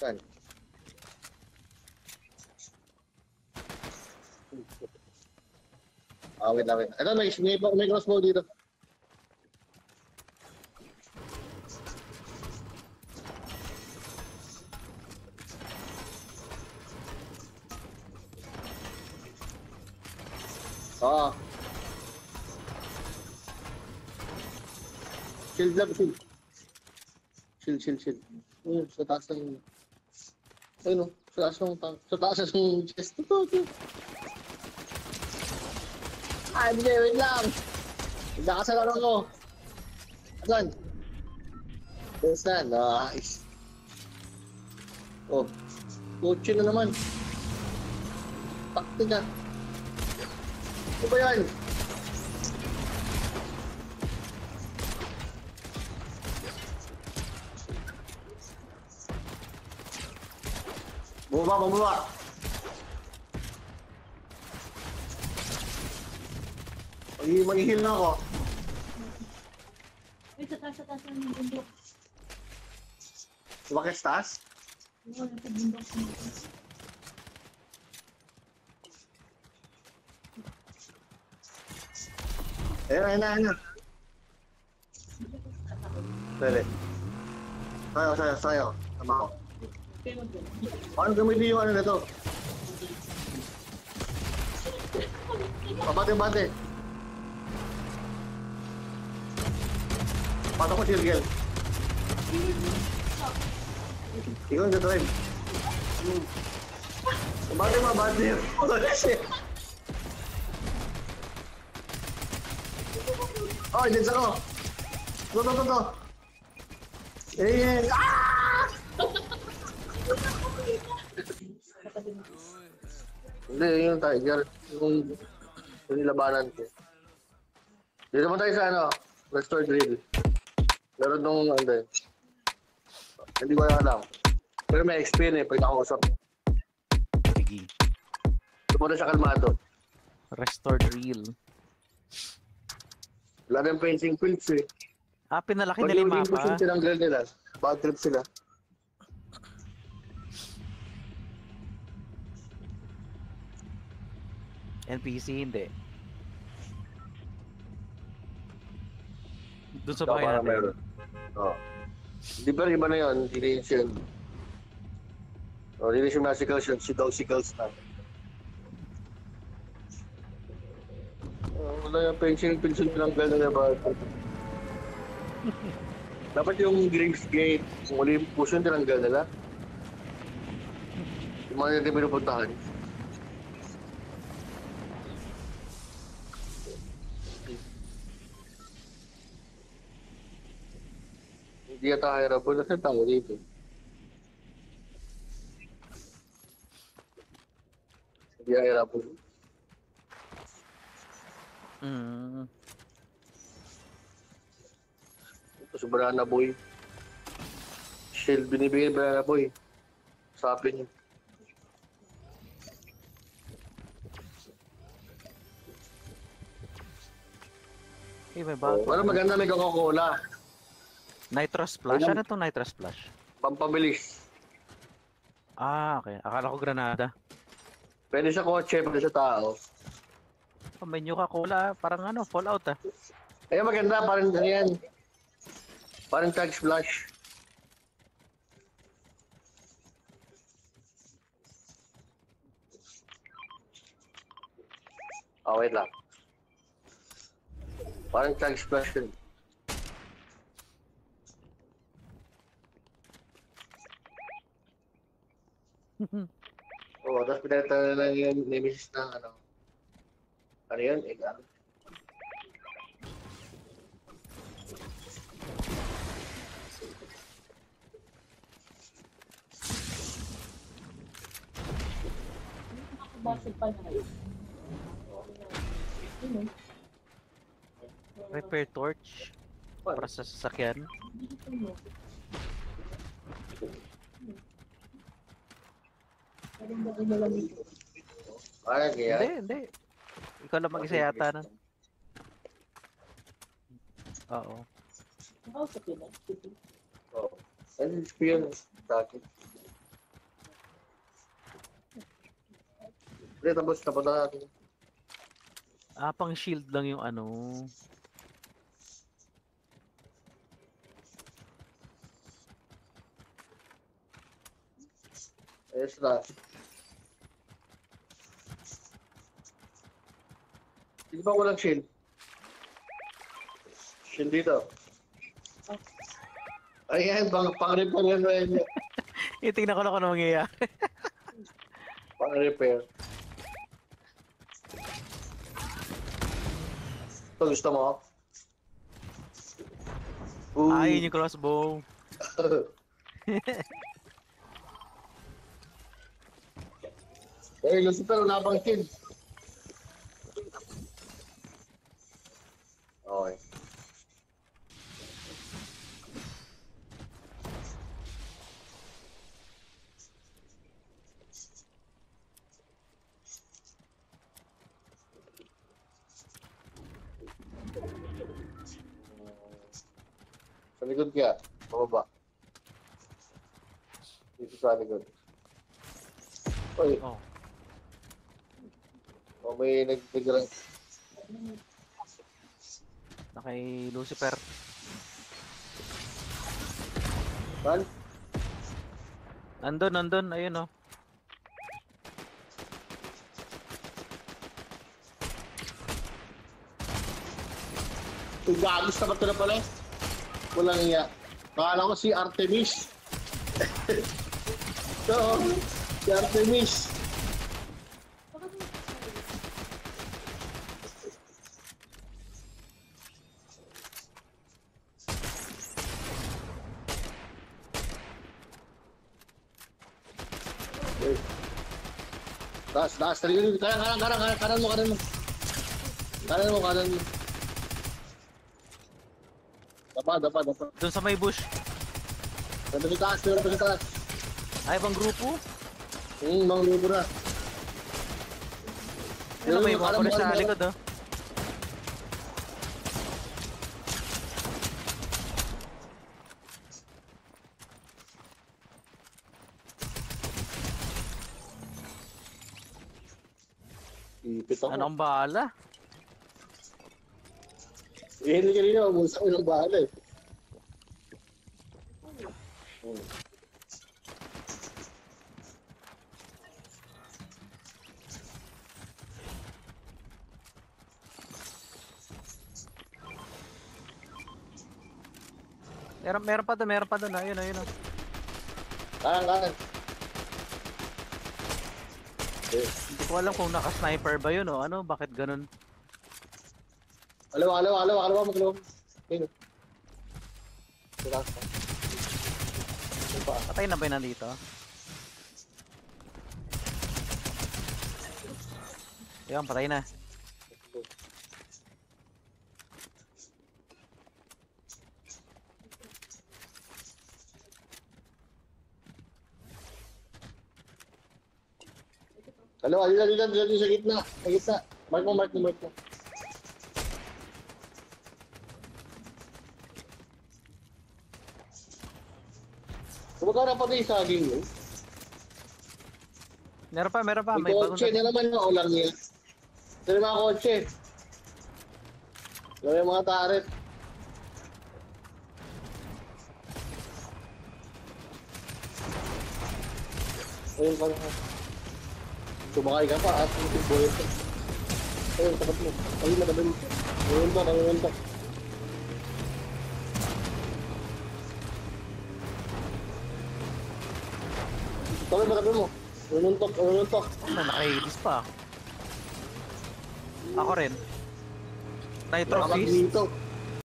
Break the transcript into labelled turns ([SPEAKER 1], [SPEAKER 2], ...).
[SPEAKER 1] Saan? Wait lang, wait. Ito, may crossbow dito. Oo. Shield lang, shield. Shield. Sa taas ng... Ayun, sa taas ng chest. Ay, hindi, wait lang. Nagkakasalaran ko. Asan? Saan? Nice. Oh, kotse na naman. Takti na. Ano ba yan? Bumaba. Mag-heal na ako.
[SPEAKER 2] Ay, sa taas ng bundok.
[SPEAKER 1] Bakit taas?
[SPEAKER 2] Oo, nasa bundok.
[SPEAKER 1] Ayun na. Pwede. Sayo. Tama ko. Paano gamitin yung ano na to? Pabate. Paano ko Shirgel? Ikaw ang drive. Mabate. Oh, dyan sa ko. To. Hindi, yung tiger. Yung nilabanan ko. Dito naman tayo sa ano, restore drill. Meron nung ano. Hindi ko alam. Pero may experience pag nakausap.
[SPEAKER 3] Sige.
[SPEAKER 1] Tumunod sa kalmado.
[SPEAKER 3] Restore drill.
[SPEAKER 1] Wala nang painting fields eh.
[SPEAKER 3] Pinalaki
[SPEAKER 1] Pag
[SPEAKER 3] nila yung
[SPEAKER 1] yung
[SPEAKER 3] mapa.
[SPEAKER 1] push yung tinanggal nila, bad trip sila.
[SPEAKER 3] NPC hindi. Doon sa
[SPEAKER 1] Ikaw
[SPEAKER 3] bahay
[SPEAKER 1] parang
[SPEAKER 3] natin.
[SPEAKER 1] meron. Oo. Di ba iba na yun? Hindi na yun shield. Hindi na siya magical shield. Si Dosicles na. Wala yung pencil tinanggal na ba? Dapat yung Graves Gate, kung wala yung push yung tinanggal nila. Yung mga hindi pinupuntahan. Hindi yata hireable na saan tao dito. Hindi hireable. Ito si Banana Boy. Shield binibigay Banana Boy. Sabi niya.
[SPEAKER 3] May bago.
[SPEAKER 1] Pero maganda may Coca-Cola.
[SPEAKER 3] Nitro Splash? Ano itong Nitro Splash?
[SPEAKER 1] Pampabilis.
[SPEAKER 3] Okay. Akala ko Granada.
[SPEAKER 1] Pwede sa kotse, pwede sa tao.
[SPEAKER 3] May Coca-Cola. Parang Fallout
[SPEAKER 1] Ayun maganda, parang ano yan. Parang Chug Splash. Wait lang. Parang Chug Splash yun. Tapos pinalitan na lang yung nemesis ng ano. Ano yun? Egg.
[SPEAKER 2] Bakit pa na yun?
[SPEAKER 3] Repair torch. Para sa sasakyan.
[SPEAKER 1] Kaya.
[SPEAKER 3] Hindi. Ikaw lang mag-isa yata na. Oo.
[SPEAKER 2] Nakausap yun
[SPEAKER 1] Ano yung experience sa akin? Hindi, tapos napunta natin.
[SPEAKER 3] Ah, pang shield lang yung ano.
[SPEAKER 1] Ayos na. Hindi ba walang shield? Shield dito. Ayan, pang-repair yan na yun.
[SPEAKER 3] Tingnan ko na kung ano mangyayari.
[SPEAKER 1] Pang-repair. Ito, gusto mo? Ooh.
[SPEAKER 3] Ayun yung crossbow.
[SPEAKER 1] Eh, Lucifer, wala pang shield. Okay. Sa likod kaya, pababa. Dito sa likod. Uy,
[SPEAKER 3] Oh.
[SPEAKER 1] may nag-nag-run.
[SPEAKER 3] Na kay Lucifer.
[SPEAKER 1] Saan?
[SPEAKER 3] Nandun, ayun oh.
[SPEAKER 1] Uy, gagos na ba ito na pala? Walang iya. Akala ko si Artemis. Ito, si Artemis. Taas, taligin. Kanan mo. Kanan mo. Dapa.
[SPEAKER 3] Doon sa may bush.
[SPEAKER 1] Meron pa sa taas.
[SPEAKER 3] Ay, bang grupo?
[SPEAKER 1] Mga lubo na.
[SPEAKER 3] Ayun, may mga
[SPEAKER 1] Kanan mo,
[SPEAKER 3] pulis sa
[SPEAKER 1] kanan mo.
[SPEAKER 3] likod oh.
[SPEAKER 1] Ipit ako.
[SPEAKER 3] Ano ang bahala?
[SPEAKER 1] Hindi kanina, umusa ko ng bahala eh.
[SPEAKER 3] Meron pa doon. Ayun oh.
[SPEAKER 1] Kanan.
[SPEAKER 3] Hindi ko alam kung naka-sniper ba yun o ano, bakit ganun?
[SPEAKER 1] Alawa, magalawa. Ayun. Relax ka.
[SPEAKER 3] Patay na ba yun nandito? Ayun, patay na.
[SPEAKER 1] Alawa, dito sa gitna. Mark mo. Kumagara pa din sa saging mo.
[SPEAKER 3] Meron pa,
[SPEAKER 1] May
[SPEAKER 3] may bagong
[SPEAKER 1] kotse na naman yung ulang niya. Ito yung mga kotse. Ito yung mga taret. Ayun pa na. Sumakay ka pa at yung buhay ka. Ayun, tapat mo. Ayun, matabi mo. Ayun to. Tabi, matabi mo. Ununtok.
[SPEAKER 3] na naka-80s pa. Ako rin. Tayo trophies.
[SPEAKER 1] Dito.